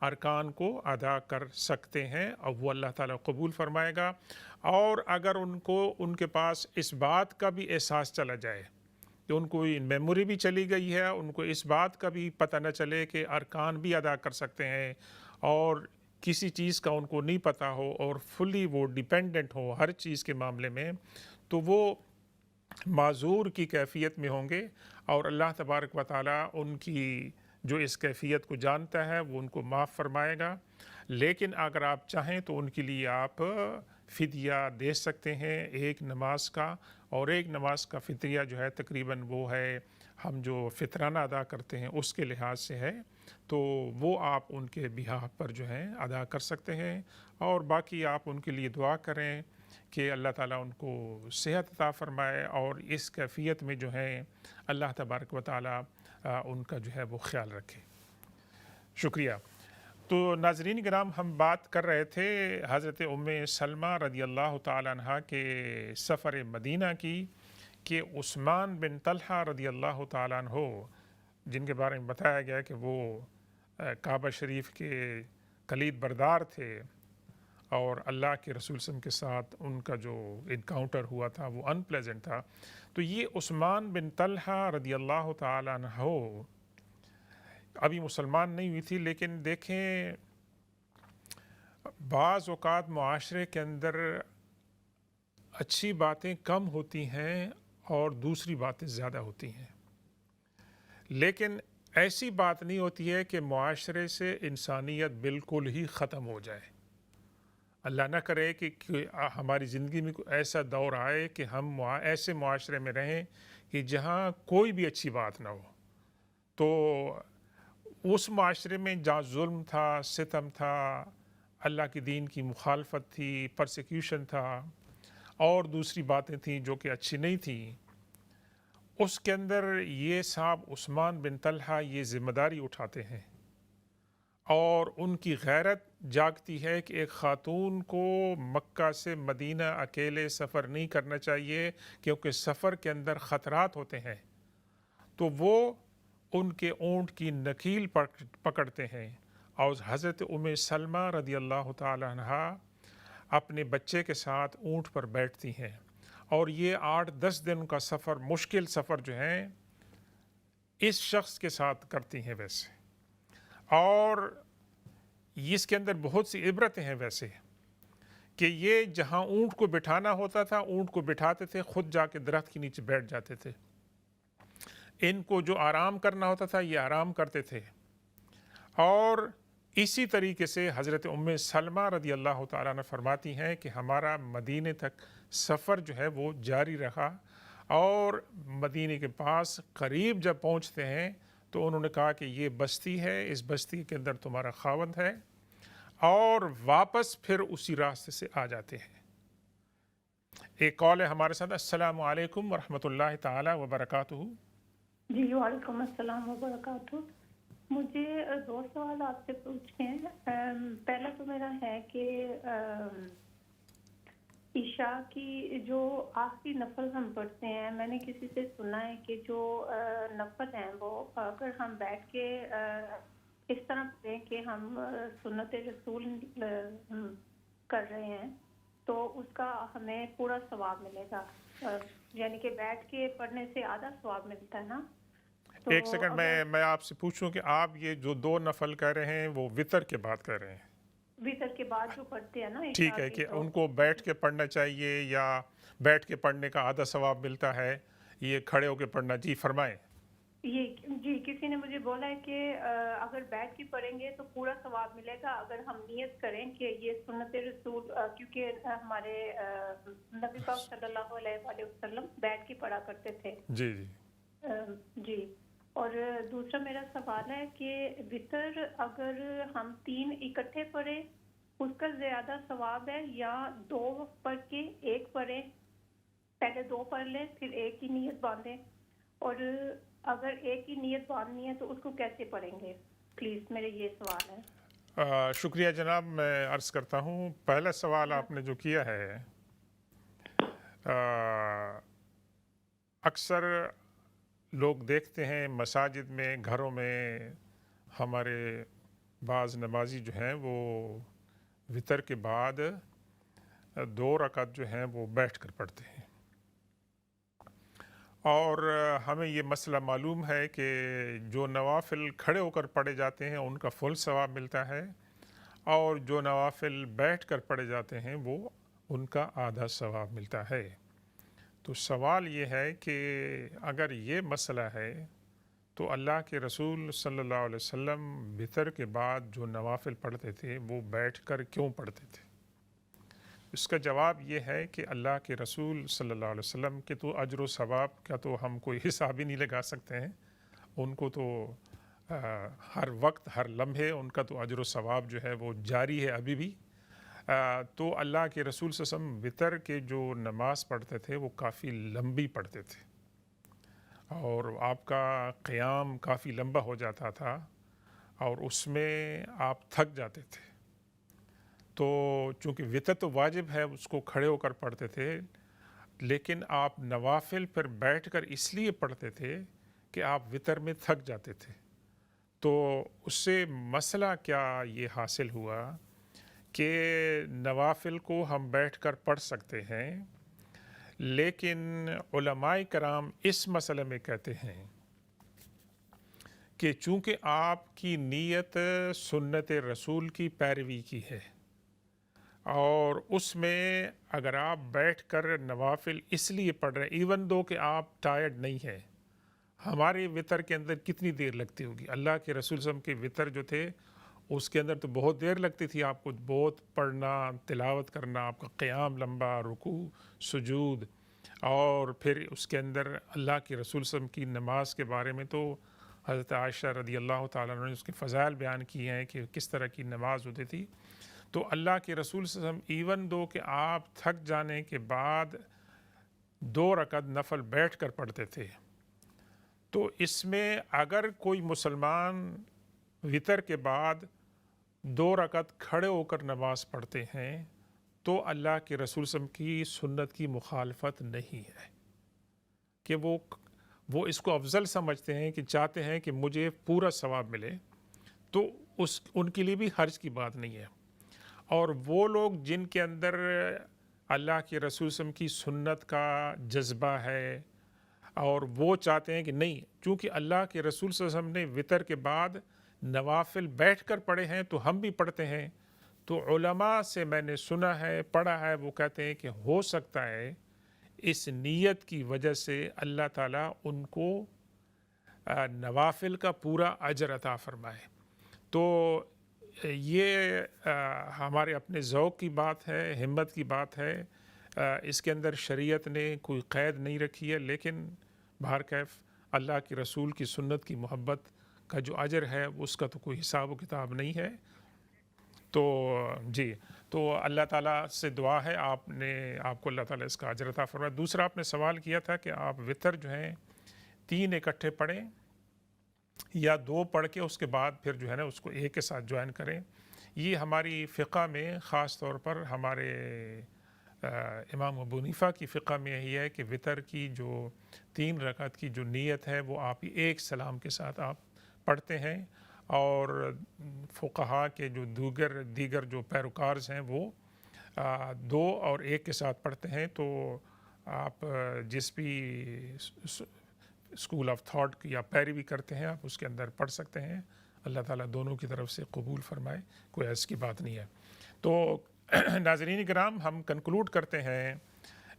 ارکان کو ادا کر سکتے ہیں اور وہ اللہ تعالیٰ قبول فرمائے گا۔ اور اگر ان کو ان کے پاس اس بات کا بھی احساس چلا جائے کہ ان کو میموری بھی چلی گئی ہے، ان کو اس بات کا بھی پتہ نہ چلے کہ ارکان بھی ادا کر سکتے ہیں، اور کسی چیز کا ان کو نہیں پتہ ہو اور فلی وہ ڈیپینڈنٹ ہو ہر چیز کے معاملے میں، تو وہ معذور کی کیفیت میں ہوں گے، اور اللہ تبارک و تعالیٰ ان کی جو اس کیفیت کو جانتا ہے وہ ان کو معاف فرمائے گا۔ لیکن اگر آپ چاہیں تو ان کے لیے آپ فدیہ دے سکتے ہیں ایک نماز کا، اور ایک نماز کا فدیہ جو ہے تقریباً وہ ہے ہم جو فطرانہ ادا کرتے ہیں اس کے لحاظ سے ہے، تو وہ آپ ان کے بہاف پر جو ہے ادا کر سکتے ہیں۔ اور باقی آپ ان کے لیے دعا کریں کہ اللہ تعالیٰ ان کو صحت عطا فرمائے، اور اس کیفیت میں جو ہے اللہ تبارک و تعالیٰ ان کا جو ہے وہ خیال رکھے۔ شکریہ۔ تو ناظرین کرام، ہم بات کر رہے تھے حضرت ام سلمہ رضی اللہ تعالیٰ عنہ کے سفر مدینہ کی، کہ عثمان بن طلحہ رضی اللہ تعالیٰ عنہ جن کے بارے میں بتایا گیا کہ وہ کعبہ شریف کے کلید بردار تھے، اور اللہ کے رسول صلی اللہ علیہ وسلم کے ساتھ ان کا جو انکاؤنٹر ہوا تھا وہ ان پلیزنٹ تھا۔ تو یہ عثمان بن طلحہ رضی اللہ تعالیٰ عنہ ابھی مسلمان نہیں ہوئی تھی، لیکن دیکھیں بعض اوقات معاشرے کے اندر اچھی باتیں کم ہوتی ہیں اور دوسری باتیں زیادہ ہوتی ہیں، لیکن ایسی بات نہیں ہوتی ہے کہ معاشرے سے انسانیت بالکل ہی ختم ہو جائے۔ اللہ نہ کرے کہ ہماری زندگی میں کوئی ایسا دور آئے کہ ہم ایسے معاشرے میں رہیں کہ جہاں کوئی بھی اچھی بات نہ ہو۔ تو اس معاشرے میں جہاں ظلم تھا، ستم تھا، اللہ کے دین کی مخالفت تھی، پرسیکیوشن تھا، اور دوسری باتیں تھیں جو کہ اچھی نہیں تھیں، اس کے اندر یہ صاحب عثمان بن طلحہ یہ ذمہ داری اٹھاتے ہیں، اور ان کی غیرت جاگتی ہے کہ ایک خاتون کو مکہ سے مدینہ اکیلے سفر نہیں کرنا چاہیے، کیونکہ سفر کے اندر خطرات ہوتے ہیں۔ تو وہ ان کے اونٹ کی نکیل پکڑتے ہیں، اور حضرت ام سلمہ رضی اللہ تعالی عنہ اپنے بچے کے ساتھ اونٹ پر بیٹھتی ہیں، اور یہ 8-10 دن کا سفر، مشکل سفر جو ہے اس شخص کے ساتھ کرتی ہیں ویسے، اور اس کے اندر بہت سی عبرتیں ہیں ویسے، کہ یہ جہاں اونٹ کو بٹھانا ہوتا تھا اونٹ کو بٹھاتے تھے، خود جا کے درخت کے نیچے بیٹھ جاتے تھے، ان کو جو آرام کرنا ہوتا تھا یہ آرام کرتے تھے۔ اور اسی طریقے سے حضرت ام سلمہ رضی اللہ تعالیٰ عنہ فرماتی ہیں کہ ہمارا مدینے تک سفر جو ہے وہ جاری رہا، اور مدینے کے پاس قریب جب پہنچتے ہیں تو انہوں نے کہا کہ یہ بستی ہے، اس بستی کے اندر تمہارا خاوند ہے، اور واپس پھر اسی راستے سے آ جاتے ہیں۔ ایک کال ہے ہمارے ساتھ۔ السلام علیکم ورحمۃ اللہ تعالیٰ وبرکاتہ۔ جی وعلیکم السلام وبرکاتہ۔ مجھے 2 سوال آپ سے پوچھنے ہیں۔ پہلا تو میرا ہے کہ عشاء کی جو آخری نفل ہم پڑھتے ہیں، میں نے کسی سے سنا ہے کہ جو نفل ہیں وہ اگر ہم بیٹھ کے اس طرح پڑھیں کہ ہم سنت رسول کر رہے ہیں تو اس کا ہمیں پورا ثواب ملے گا، یعنی کہ بیٹھ کے پڑھنے سے آدھا ثواب ملتا ہے نا۔ ایک سیکنڈ، میں آپ سے پوچھوں کہ آپ یہ جو 2 نفل کہہ رہے ہیں وہ وطر کے بعد کہہ رہے ہیں؟ وطر کے بعد جو پڑھتے ہیں نا، ٹھیک ہے، کہ ان کو بیٹھ کے پڑھنا چاہیے یا بیٹھ کے پڑھنے کا آدھا ثواب ملتا ہے، یہ کھڑے ہو کے پڑھنا؟ جی فرمائیں۔ یہ جی کسی نے مجھے بولا ہے کہ اگر بیٹھ کے پڑھیں گے تو پورا ثواب ملے گا، اگر ہم نیت کریں کہ یہ سنت رسول، کیونکہ ہمارے نبی پاک صلی اللہ علیہ وآلہ وسلم بیٹھ کے پڑھا کرتے تھے۔ جی جی جی، اور دوسرا میرا سوال ہے کہ وطر اگر ہم 3 اکٹھے پڑھیں اس کا زیادہ ثواب ہے، یا 2 پڑھ کے 1 پڑھیں، پہلے 2 پڑھ لیں پھر 1 کی نیت باندھیں، اور اگر 1 کی نیت باندھنی ہے تو اس کو کیسے پڑھیں گے؟ پلیز میرے یہ سوال ہے۔ شکریہ جناب، میں عرض کرتا ہوں۔ پہلا سوال آپ نے جو کیا ہے، اکثر لوگ دیکھتے ہیں مساجد میں، گھروں میں ہمارے بعض نمازی جو ہیں وہ وطر کے بعد 2 رکعت جو ہیں وہ بیٹھ کر پڑھتے ہیں، اور ہمیں یہ مسئلہ معلوم ہے کہ جو نوافل کھڑے ہو کر پڑھے جاتے ہیں ان کا فل ثواب ملتا ہے، اور جو نوافل بیٹھ کر پڑھے جاتے ہیں وہ ان کا آدھا ثواب ملتا ہے۔ تو سوال یہ ہے کہ اگر یہ مسئلہ ہے تو اللہ کے رسول صلی اللہ علیہ وسلم وطر کے بعد جو نوافل پڑھتے تھے وہ بیٹھ کر کیوں پڑھتے تھے؟ اس کا جواب یہ ہے کہ اللہ کے رسول صلی اللہ علیہ وسلم کے تو اجر و ثواب کا تو ہم کوئی حساب ہی نہیں لگا سکتے ہیں، ان کو تو ہر وقت ہر لمحے ان کا تو اجر و ثواب جو ہے وہ جاری ہے ابھی بھی۔ تو اللہ کے رسول صلی اللہ علیہ وسلم وطر کے جو نماز پڑھتے تھے وہ کافی لمبی پڑھتے تھے، اور آپ کا قیام کافی لمبا ہو جاتا تھا، اور اس میں آپ تھک جاتے تھے۔ تو چونکہ وطر تو واجب ہے اس کو کھڑے ہو کر پڑھتے تھے، لیکن آپ نوافل پر بیٹھ کر اس لیے پڑھتے تھے کہ آپ وطر میں تھک جاتے تھے۔ تو اس سے مسئلہ کیا یہ حاصل ہوا کہ نوافل کو ہم بیٹھ کر پڑھ سکتے ہیں، لیکن علماء کرام اس مسئلے میں کہتے ہیں کہ چونکہ آپ کی نیت سنت رسول کی پیروی کی ہے، اور اس میں اگر آپ بیٹھ کر نوافل اس لیے پڑھ رہے ہیں ایون دو کہ آپ ٹائرڈ نہیں ہیں، ہمارے وطر کے اندر کتنی دیر لگتی ہوگی؟ اللہ کے رسول صلی اللہ علیہ وسلم کے وطر جو تھے اس کے اندر تو بہت دیر لگتی تھی، آپ کو بہت پڑھنا، تلاوت کرنا، آپ کا قیام لمبا، رکوع، سجود، اور پھر اس کے اندر اللہ کے رسول صلی اللہ علیہ وسلم کی نماز کے بارے میں تو حضرت عائشہ رضی اللہ تعالیٰ عنہ نے اس کے فضائل بیان کیے ہیں کہ کس طرح کی نماز ہوتی تھی۔ تو اللہ کے رسول صلی اللہ علیہ وسلم ایون دو کہ آپ تھک جانے کے بعد 2 رکعت نفل بیٹھ کر پڑھتے تھے، تو اس میں اگر کوئی مسلمان وطر کے بعد 2 رکعت کھڑے ہو کر نماز پڑھتے ہیں تو اللہ کے رسول صلی اللہ علیہ وسلم کی سنت کی مخالفت نہیں ہے، کہ وہ اس کو افضل سمجھتے ہیں، کہ چاہتے ہیں کہ مجھے پورا ثواب ملے، تو ان کے لیے بھی حرج کی بات نہیں ہے۔ اور وہ لوگ جن کے اندر اللہ کے رسول صلی اللہ علیہ وسلم کی سنت کا جذبہ ہے، اور وہ چاہتے ہیں کہ نہیں، چونکہ اللہ کے رسول صلی اللہ علیہ وسلم نے وطر کے بعد نوافل بیٹھ کر پڑھے ہیں تو ہم بھی پڑھتے ہیں، تو علماء سے میں نے سنا ہے، پڑھا ہے، وہ کہتے ہیں کہ ہو سکتا ہے اس نیت کی وجہ سے اللہ تعالیٰ ان کو نوافل کا پورا اجر عطا فرمائے۔ تو یہ ہمارے اپنے ذوق کی بات ہے، ہمت کی بات ہے، اس کے اندر شریعت نے کوئی قید نہیں رکھی ہے، لیکن بہرکیف اللہ کے رسول کی سنت کی محبت کا جو اجر ہے اس کا تو کوئی حساب و کتاب نہیں ہے۔ تو جی، تو اللہ تعالیٰ سے دعا ہے آپ کو اللہ تعالیٰ اس کا اجر عطا فرمائے۔ دوسرا آپ نے سوال کیا تھا کہ آپ وطر جو ہیں 3 اکٹھے پڑھیں یا 2 پڑھ کے اس کے بعد پھر جو ہے نا اس کو ایک کے ساتھ جوائن کریں۔ یہ ہماری فقہ میں خاص طور پر ہمارے امام ابو حنیفہ کی فقہ میں یہی ہے کہ وطر کی جو 3 رکعت کی جو نیت ہے وہ آپ ایک سلام کے ساتھ آپ پڑھتے ہیں، اور فقہا کے جو دیگر جو پیروکارز ہیں وہ 2 اور 1 کے ساتھ پڑھتے ہیں۔ تو آپ جس بھی اسکول آف تھاٹ یا پیروی کرتے ہیں آپ اس کے اندر پڑھ سکتے ہیں، اللہ تعالیٰ دونوں کی طرف سے قبول فرمائے، کوئی ایسی کی بات نہیں ہے۔ تو ناظرین کرام، ہم کنکلوڈ کرتے ہیں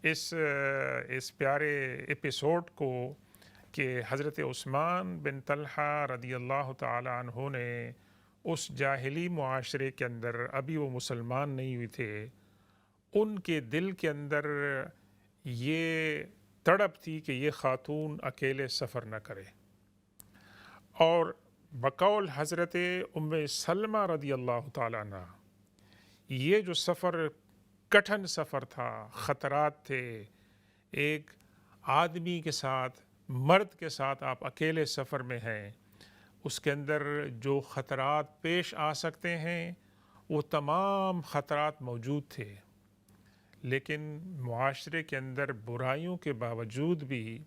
اس پیارے ایپیسوڈ کو کہ حضرت عثمان بن طلحہ رضی اللہ تعالیٰ عنہ نے اس جاہلی معاشرے کے اندر، ابھی وہ مسلمان نہیں ہوئے تھے، ان کے دل کے اندر یہ تڑپ تھی کہ یہ خاتون اکیلے سفر نہ کرے، اور بقول حضرت ام سلمہ رضی اللہ تعالیٰ عنہ یہ جو سفر کٹھن سفر تھا، خطرات تھے، ایک آدمی کے ساتھ، مرد کے ساتھ آپ اکیلے سفر میں ہیں، اس کے اندر جو خطرات پیش آ سکتے ہیں وہ تمام خطرات موجود تھے، لیکن معاشرے کے اندر برائیوں کے باوجود بھی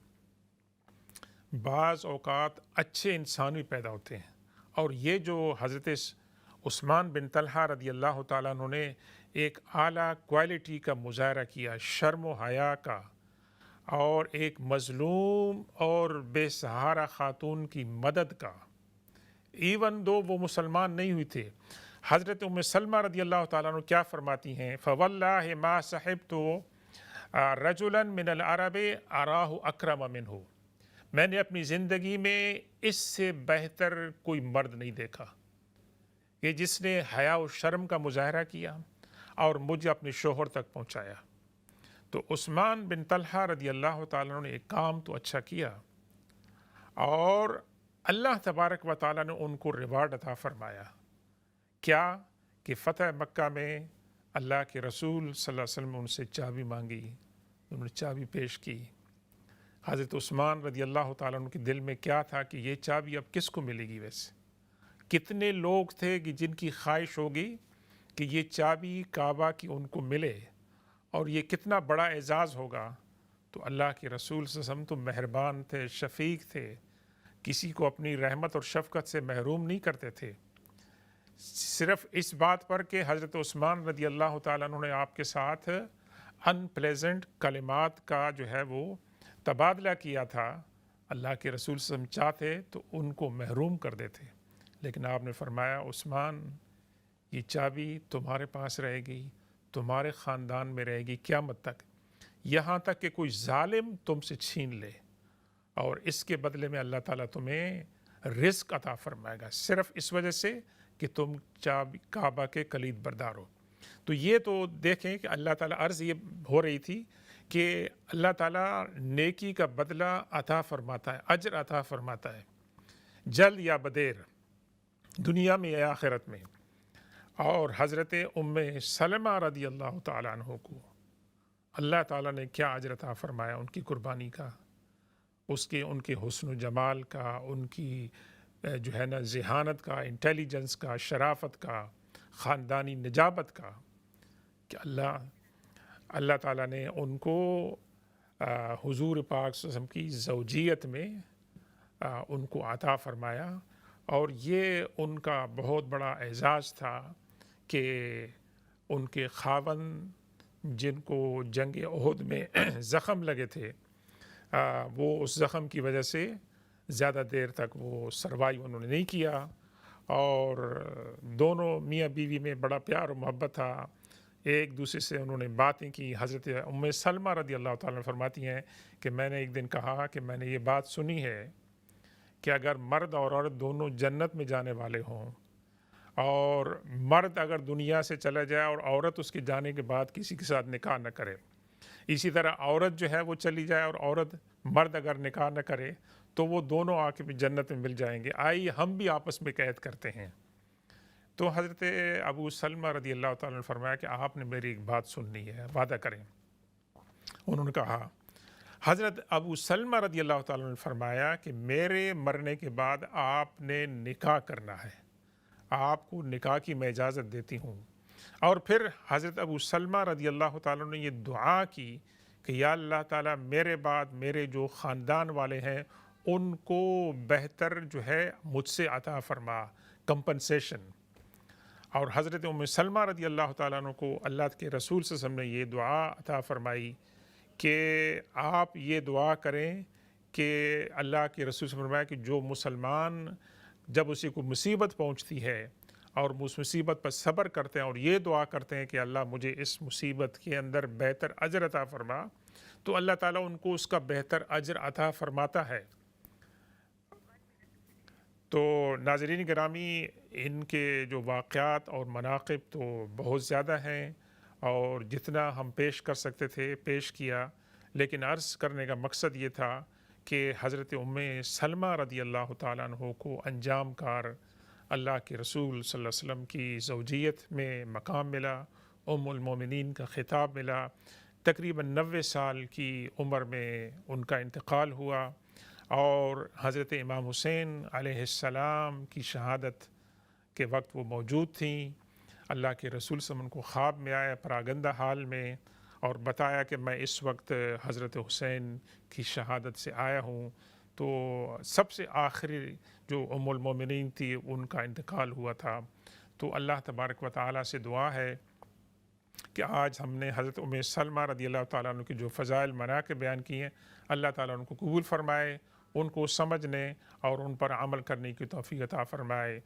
بعض اوقات اچھے انسان بھی پیدا ہوتے ہیں، اور یہ جو حضرت عثمان بن طلحہ رضی اللہ تعالیٰ عنہ نے ایک اعلیٰ کوالٹی کا مظاہرہ کیا، شرم و حیا کا، اور ایک مظلوم اور بے سہارا خاتون کی مدد کا، ایون دو وہ مسلمان نہیں ہوئی تھے۔ حضرت ام سلمہ رضی اللہ تعالیٰ عنہ کیا فرماتی ہیں؟ فواللہ ما صحبت رجلا من العرب اراہ اکرم منہ، میں نے اپنی زندگی میں اس سے بہتر کوئی مرد نہیں دیکھا کہ جس نے حیا و شرم کا مظاہرہ کیا اور مجھے اپنے شوہر تک پہنچایا۔ تو عثمان بن طلحہ رضی اللہ تعالیٰ نے ایک کام تو اچھا کیا، اور اللہ تبارک و تعالیٰ نے ان کو ریوارڈ عطا فرمایا۔ کیا کہ فتح مکہ میں اللہ کے رسول صلی اللہ علیہ وسلم نے ان سے چابی مانگی، انہوں نے چابی پیش کی۔ حضرت عثمان رضی اللہ تعالیٰ عنہ کے دل میں کیا تھا کہ یہ چابی اب کس کو ملے گی؟ ویسے کتنے لوگ تھے کہ جن کی خواہش ہوگی کہ یہ چابی کعبہ کی ان کو ملے، اور یہ کتنا بڑا اعزاز ہوگا۔ تو اللہ کے رسول صلی اللہ علیہ وسلم تو مہربان تھے، شفیق تھے، کسی کو اپنی رحمت اور شفقت سے محروم نہیں کرتے تھے۔ صرف اس بات پر کہ حضرت عثمان رضی اللہ تعالیٰ عنہ نے آپ کے ساتھ ان پلیزنٹ کلمات کا جو ہے وہ تبادلہ کیا تھا، اللہ کے رسول صلی اللہ علیہ وسلم چاہتے تو ان کو محروم کر دیتے، لیکن آپ نے فرمایا عثمان یہ چابی تمہارے پاس رہے گی، تمہارے خاندان میں رہے گی قیامت تک، یہاں تک کہ کوئی ظالم تم سے چھین لے، اور اس کے بدلے میں اللہ تعالیٰ تمہیں رزق عطا فرمائے گا، صرف اس وجہ سے کہ تم چابی کعبہ کے کلید بردار ہو۔ تو یہ تو دیکھیں کہ اللہ تعالیٰ عرض یہ ہو رہی تھی کہ اللہ تعالیٰ نیکی کا بدلہ عطا فرماتا ہے، اجر عطا فرماتا ہے، جلد یا بدیر، دنیا میں یا آخرت میں۔ اور حضرت ام سلمہ رضی اللہ تعالیٰ عنہ کو اللہ تعالیٰ نے کیا اجر عطا فرمایا، ان کی قربانی کا، ان کے حسن و جمال کا، ان کی جو ہے نا ذہانت کا، انٹیلیجنس کا، شرافت کا، خاندانی نجابت کا، کہ اللہ تعالیٰ نے ان کو حضور پاک صلی اللہ علیہ وسلم کی زوجیت میں ان کو عطا فرمایا، اور یہ ان کا بہت بڑا اعزاز تھا کہ ان کے خاوند جن کو جنگ احد میں زخم لگے تھے، وہ اس زخم کی وجہ سے زیادہ دیر تک وہ سروائیو انہوں نے نہیں کیا، اور دونوں میاں بیوی میں بڑا پیار و محبت تھا، ایک دوسرے سے انہوں نے باتیں کی۔ حضرت ام سلمہ رضی اللہ تعالیٰ عنہ فرماتی ہیں کہ میں نے ایک دن کہا کہ میں نے یہ بات سنی ہے کہ اگر مرد اور عورت دونوں جنت میں جانے والے ہوں، اور مرد اگر دنیا سے چلا جائے اور عورت اس کے جانے کے بعد کسی کے ساتھ نکاح نہ کرے، اسی طرح عورت جو ہے وہ چلی جائے اور مرد اگر نکاح نہ کرے تو وہ دونوں آ کے بھی جنت میں مل جائیں گے، آئیے ہم بھی آپس میں قید کرتے ہیں۔ تو حضرت ابو سلمہ رضی اللہ تعالیٰ نے فرمایا کہ آپ نے میری ایک بات سننی ہے، وعدہ کریں۔ انہوں نے کہا، حضرت ابو سلمہ رضی اللہ تعالیٰ نے فرمایا کہ میرے مرنے کے بعد آپ نے نکاح کرنا ہے، آپ کو نکاح کی میں اجازت دیتی ہوں۔ اور پھر حضرت ابو سلمہ رضی اللہ تعالیٰ نے یہ دعا کی کہ یا اللہ تعالیٰ میرے بعد میرے جو خاندان والے ہیں ان کو بہتر جو ہے مجھ سے عطا فرما، کمپنسیشن۔ اور حضرت ام سلمہ رضی اللہ تعالیٰ عنہ کو اللہ کے رسول صلی اللہ علیہ وسلم نے یہ دعا عطا فرمائی کہ آپ یہ دعا کریں کہ اللہ کے رسول صلی اللہ علیہ وسلم نے فرمایا کہ جو مسلمان جب اسی کو مصیبت پہنچتی ہے اور اس مصیبت پر صبر کرتے ہیں اور یہ دعا کرتے ہیں کہ اللہ مجھے اس مصیبت کے اندر بہتر اجر عطا فرما، تو اللہ تعالیٰ ان کو اس کا بہتر اجر عطا فرماتا ہے۔ تو ناظرین گرامی، ان کے جو واقعات اور مناقب تو بہت زیادہ ہیں، اور جتنا ہم پیش کر سکتے تھے پیش کیا، لیکن عرض کرنے کا مقصد یہ تھا کہ حضرت ام سلمہ رضی اللہ تعالیٰ عنہ کو انجام کار اللہ کے رسول صلی اللہ علیہ وسلم کی زوجیت میں مقام ملا، ام المومنین کا خطاب ملا، تقریباً 90 سال کی عمر میں ان کا انتقال ہوا، اور حضرت امام حسین علیہ السلام کی شہادت کے وقت وہ موجود تھیں۔ اللہ کے رسول صلی اللہ علیہ وسلم کو خواب میں آیا پراگندہ حال میں اور بتایا کہ میں اس وقت حضرت حسین کی شہادت سے آیا ہوں۔ تو سب سے آخری جو ام المومنین تھی ان کا انتقال ہوا تھا، تو اللہ تبارک و تعالیٰ سے دعا ہے کہ آج ہم نے حضرت ام سلمہ رضی اللہ تعالیٰ عنہ کی جو فضائل مناقب بیان کی ہیں، اللہ تعالیٰ ان کو قبول فرمائے، ان کو سمجھنے اور ان پر عمل کرنے کی توفیق عطا فرمائے۔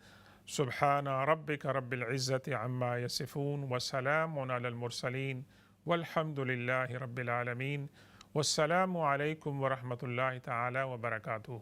سبحان ربک رب العزت عما یصفون وسلام علی المرسلین والحمد للہ رب العالمین، والسلام علیکم ورحمۃ اللہ تعالی وبرکاتہ۔